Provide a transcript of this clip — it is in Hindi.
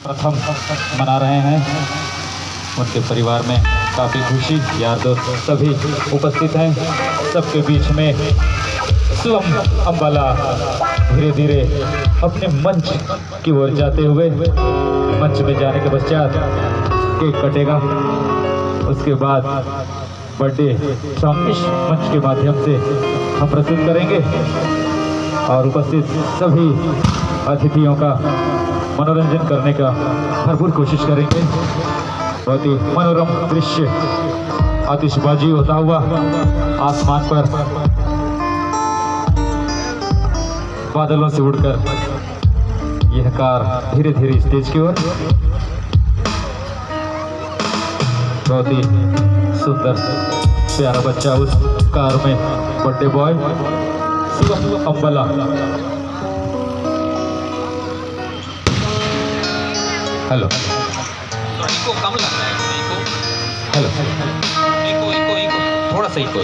प्रथम मना रहे हैं। उनके परिवार में काफ़ी खुशी, यार दोस्त सभी उपस्थित हैं। सबके बीच में शिवम अंबाला धीरे धीरे अपने मंच की ओर जाते हुए मंच में जाने के पश्चात केक कटेगा। उसके बाद बर्थडे सॉन्ग इस मंच के माध्यम से हम प्रस्तुत करेंगे और उपस्थित सभी अतिथियों का मनोरंजन करने का भरपूर कोशिश करेंगे। बहुत ही मनोरम दृश्य आतिशबाजी होता हुआ आसमान पर बादलों से उड़कर यह कार धीरे धीरे स्टेज की ओर। बहुत ही सुंदर प्यारा बच्चा उस कार में, birthday boy Shivam Ambala. Hello, eco कम लग रहा है, eco hello, eco eco eco थोड़ा सा इको।